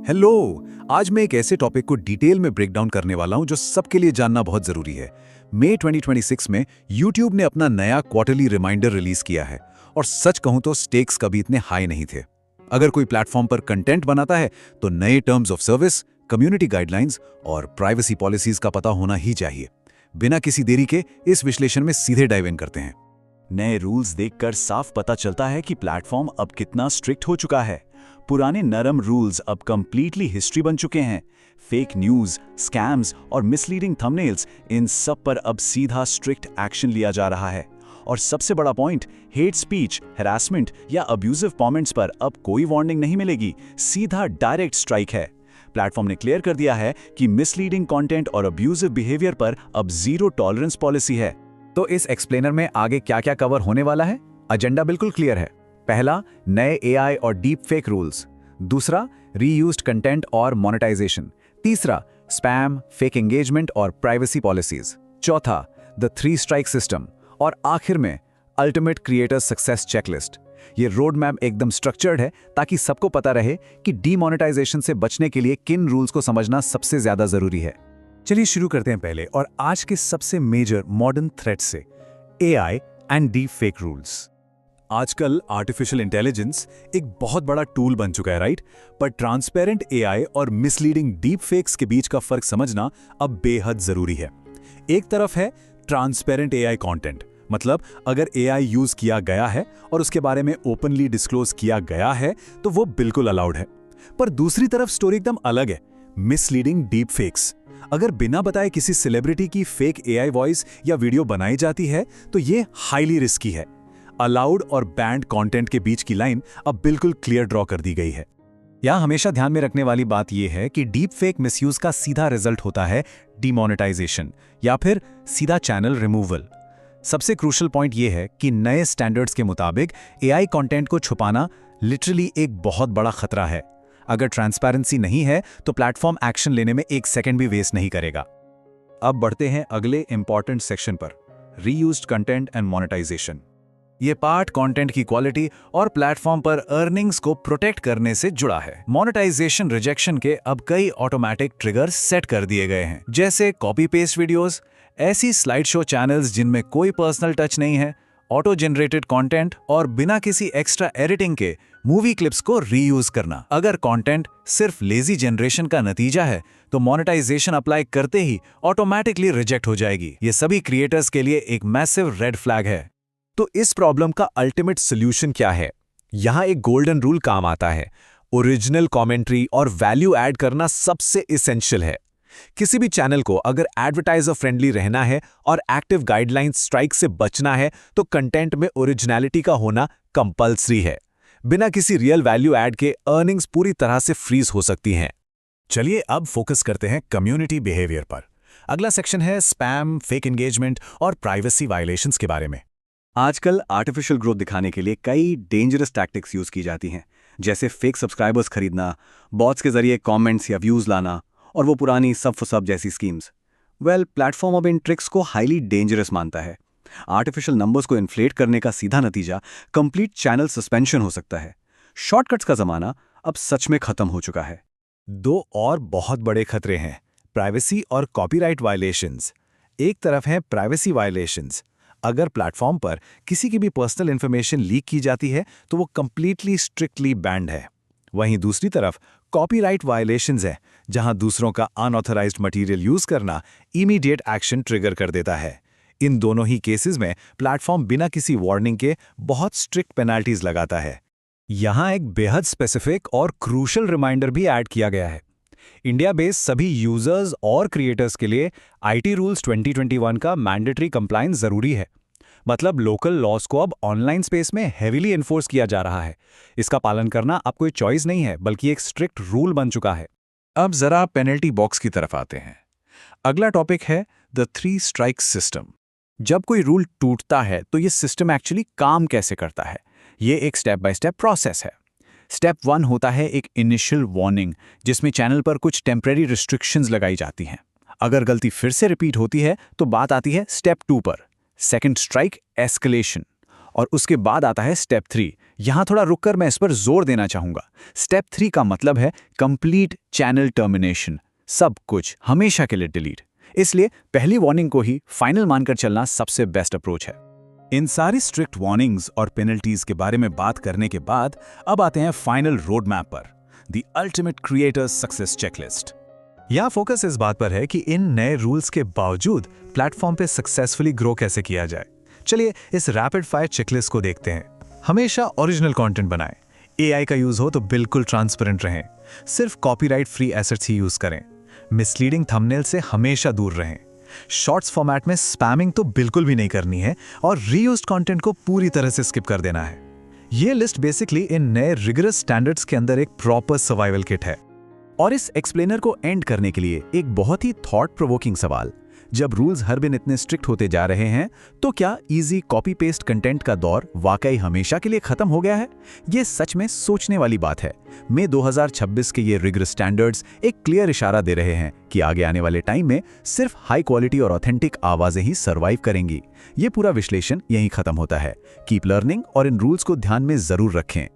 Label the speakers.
Speaker 1: Hello. आज मैं एक ऐसे टॉपिक को डिटेल में ब्रेक डाउन करने वाला हूं जो सबके लिए जानना बहुत जरूरी है। मई 2026 में YouTube ने अपना नया क्वार्टरली रिमाइंडर रिलीज किया है और सच कहूं तो स्टेक्स कभी इतने हाई नहीं थे। अगर कोई प्लेटफॉर्म पर कंटेंट बनाता है तो नए terms of service, community guidelines और प्राइवेसी पॉलिसीज का पता होना ही चाहिए। बिना किसी देरी के इस विश्लेषण में सीधे डाइव इन करते हैं।
Speaker 2: नए रूल्स देखकर साफ पता चलता है कि प्लेटफॉर्म अब कितना स्ट्रिक्ट हो चुका है। पुराने नरम रूल्स अब कंप्लीटली हिस्ट्री बन चुके हैं। फेक न्यूज, स्कैम्स और मिसलीडिंग थंबनेल्स, इन सब पर अब सीधा स्ट्रिक्ट एक्शन लिया जा रहा है। और सबसे बड़ा पॉइंट, हेट स्पीच, हैरासमेंट या अब्यूजिव कमेंट्स पर अब कोई वार्निंग नहीं मिलेगी, सीधा डायरेक्ट स्ट्राइक है। प्लेटफॉर्म ने क्लियर कर दिया है कि मिसलीडिंग कंटेंट और अब्यूजिव बिहेवियर पर अब जीरो टॉलरेंस पॉलिसी है।
Speaker 1: तो इस एक्सप्लेनर में आगे क्या क्या कवर होने वाला है? एजेंडा बिल्कुल क्लियर है। पहला, नए AI और डीप फेक रूल्स। दूसरा, रीयूज्ड कंटेंट और मोनेटाइजेशन। तीसरा, स्पैम, फेक एंगेजमेंट और प्राइवेसी पॉलिसीज। चौथा, द 3 स्ट्राइक सिस्टम। और आखिर में अल्टीमेट क्रिएटर सक्सेस चेकलिस्ट। ये रोड मैप एकदम स्ट्रक्चर्ड है ताकि सबको पता रहे कि डीमोनेटाइजेशन से बचने के लिए किन रूल्स को समझना सबसे ज्यादा जरूरी है। चलिए शुरू करते हैं पहले और आज के सबसे मेजर मॉडर्न थ्रेट से, AI and deep fake rules. आजकल आर्टिफिशियल इंटेलिजेंस एक बहुत बड़ा टूल बन चुका है, राइट? पर ट्रांसपेरेंट AI और मिसलीडिंग डीप फेक्स के बीच का फर्क समझना अब बेहद जरूरी है। एक तरफ है ट्रांसपेरेंट AI कंटेंट, मतलब अगर AI यूज किया गया है और उसके बारे में ओपनली डिस्क्लोज किया गया है तो वो बिल्कुल अलाउड है। पर दूसरी तरफ स्टोरी एकदम अलग है, मिसलीडिंग डीप फेक्स। अगर बिना बताए किसी सेलिब्रिटी की फेक AI वॉइस या वीडियो बनाई जाती है तो ये हाईली रिस्की है। अलाउड और बैंड कंटेंट के बीच की लाइन अब बिल्कुल क्लियर ड्रॉ कर दी गई है। यहां हमेशा ध्यान में रखने वाली बात यह है कि डीप फेक मिसयूज का सीधा रिजल्ट होता है डीमोनेटाइजेशन या फिर सीधा चैनल रिमूवल। सबसे क्रूशियल पॉइंट यह है कि नए स्टैंडर्ड्स के मुताबिक AI कंटेंट को छुपाना लिटरली एक बहुत बड़ा खतरा है। अगर ट्रांसपेरेंसी नहीं है तो प्लेटफॉर्म एक्शन लेने में एक सेकंड भी वेस्ट नहीं करेगा। अब बढ़ते हैं अगले इंपॉर्टेंट सेक्शन पर, रीयूज्ड कंटेंट एंड मोनेटाइजेशन। ये पार्ट कंटेंट की क्वालिटी और प्लेटफॉर्म पर अर्निंग्स को प्रोटेक्ट करने से जुड़ा है। मोनेटाइजेशन रिजेक्शन के अब कई ऑटोमेटिक ट्रिगर्स सेट कर दिए गए हैं, जैसे कॉपी पेस्ट वीडियोस, ऐसी स्लाइड शो चैनल्स जिनमें कोई पर्सनल टच नहीं है, ऑटो जनरेटेड कंटेंट और बिना किसी एक्स्ट्रा एडिटिंग के मूवी क्लिप्स को रीयूज करना। अगर कंटेंट सिर्फ लेजी जनरेशन का नतीजा है तो मोनेटाइजेशन अप्लाई करते ही ऑटोमेटिकली रिजेक्ट हो जाएगी। ये सभी क्रिएटर्स के लिए एक मैसिव रेड फ्लैग है। तो इस प्रॉब्लम का अल्टीमेट सॉल्यूशन क्या है? यहां एक गोल्डन रूल काम आता है। ओरिजिनल कमेंट्री और वैल्यू ऐड करना सबसे इसेंशियल है। किसी भी चैनल को अगर एडवर्टाइजर फ्रेंडली रहना है और एक्टिव गाइडलाइंस स्ट्राइक से बचना है तो कंटेंट में ओरिजिनलिटी का होना कंपल्सरी है। बिना किसी रियल वैल्यू ऐड के अर्निंग्स पूरी तरह से फ्रीज हो सकती हैं। चलिए अब फोकस करते हैं कम्युनिटी बिहेवियर पर। अगला सेक्शन है स्पैम, फेक एंगेजमेंट और प्राइवेसी वायलेशंस के बारे में।
Speaker 2: आजकल आर्टिफिशियल ग्रोथ दिखाने के लिए कई डेंजरस टैक्टिक्स यूज की जाती हैं, जैसे फेक सब्सक्राइबर्स खरीदना, बॉट्स के जरिए कमेंट्स या व्यूज लाना और वो पुरानी सब फॉर सब जैसी स्कीम्स। प्लेटफॉर्म अब इन ट्रिक्स को हाईली डेंजरस मानता है। आर्टिफिशियल नंबर्स को इन्फ्लेट करने का सीधा नतीजा कंप्लीट चैनल सस्पेंशन हो सकता है। शॉर्टकट्स का जमाना अब सच में खत्म हो चुका है।
Speaker 1: 2 और बहुत बड़े खतरे हैं, प्राइवेसी और कॉपीराइट वायलेशंस। एक तरफ है प्राइवेसी वायलेशंस। अगर प्लेटफॉर्म पर किसी की भी पर्सनल इंफॉर्मेशन लीक की जाती है तो वो कंप्लीटली स्ट्रिक्टली बैंड है। वहीं दूसरी तरफ कॉपीराइट वायलेशंस है, जहां दूसरों का अनऑथराइज्ड मटेरियल यूज करना इमीडिएट एक्शन ट्रिगर कर देता है। इन दोनों ही केसेस में प्लेटफॉर्म बिना किसी वार्निंग के बहुत स्ट्रिक्ट पेनल्टीज लगाता है। यहां एक बेहद स्पेसिफिक और क्रूशियल रिमाइंडर भी ऐड किया गया है। इंडिया बेस्ड सभी यूजर्स और क्रिएटर्स के लिए IT रूल्स 2021 का मैंडेटरी कंप्लायंस जरूरी है। मतलब लोकल लॉज को अब ऑनलाइन स्पेस में हेवीली एनफोर्स किया जा रहा है। इसका पालन करना अब कोई चॉइस नहीं है, बल्कि एक स्ट्रिक्ट रूल बन चुका है। अब जरा पेनल्टी बॉक्स की तरफ आते हैं। अगला टॉपिक है द 3 स्ट्राइक सिस्टम। जब कोई रूल टूटता है तो ये सिस्टम एक्चुअली काम कैसे करता है? ये एक स्टेप बाय स्टेप प्रोसेस है। स्टेप 1 होता है एक इनिशियल वार्निंग, जिसमें चैनल पर कुछ टेम्परेरी रिस्ट्रिक्शंस लगाई जाती हैं। अगर गलती फिर से रिपीट होती है तो बात आती है स्टेप 2 पर, सेकंड स्ट्राइक एस्केलेशन। और उसके बाद आता है स्टेप 3, यहाँ थोड़ा रुककर मैं इस पर जोर देना चाहूंगा। स्टेप 3 का मतलब है कंप्लीट चैनल टर्मिनेशन, सब कुछ हमेशा के लिए डिलीट। इसलिए पहली वार्निंग को ही फाइनल मानकर चलना सबसे बेस्ट अप्रोच है।
Speaker 2: इन सारी स्ट्रिक्ट वार्निंग्स और पेनल्टीज के बारे में बात करने के बाद अब आते हैं फाइनल रोड मैप पर, the ultimate creators success checklist.
Speaker 3: यहाँ फोकस इस बात पर है कि इन नए रूल्स के बावजूद प्लेटफॉर्म पे सक्सेसफुली ग्रो कैसे किया जाए। चलिए इस रैपिड फायर चेकलिस्ट को देखते हैं। हमेशा ओरिजिनल कंटेंट बनाएं, एआई का यूज हो तो बिल्कुल ट्रांसपेरेंट रहें, सिर्फ कॉपीराइट फ्री एसेट्स ही यूज करें, मिसलीडिंग थंबनेल से हमेशा दूर रहें, शॉर्ट्स फॉर्मेट में स्पैमिंग तो बिल्कुल भी नहीं करनी है और रीयूज्ड कंटेंट को पूरी तरह से स्किप कर देना है। ये लिस्ट बेसिकली इन नए रिगरस स्टैंडर्ड्स के अंदर एक प्रॉपर सर्वाइवल किट है।
Speaker 1: और इस एक्सप्लेनर को एंड करने के लिए एक बहुत ही थॉट प्रोवोकिंग सवाल, जब रूल्स हर दिन इतने स्ट्रिक्ट होते जा रहे हैं तो क्या इजी कॉपी पेस्ट कंटेंट का दौर वाकई हमेशा के लिए खत्म हो गया है? ये सच में सोचने वाली बात है। मई 2026 के ये रिगरस स्टैंडर्ड्स एक क्लियर इशारा दे रहे हैं कि आगे आने वाले टाइम में सिर्फ हाई क्वालिटी और ऑथेंटिक आवाजें ही सर्वाइव करेंगी। ये पूरा विश्लेषण यहीं खत्म होता है। कीप लर्निंग और इन रूल्स को ध्यान में जरूर रखें।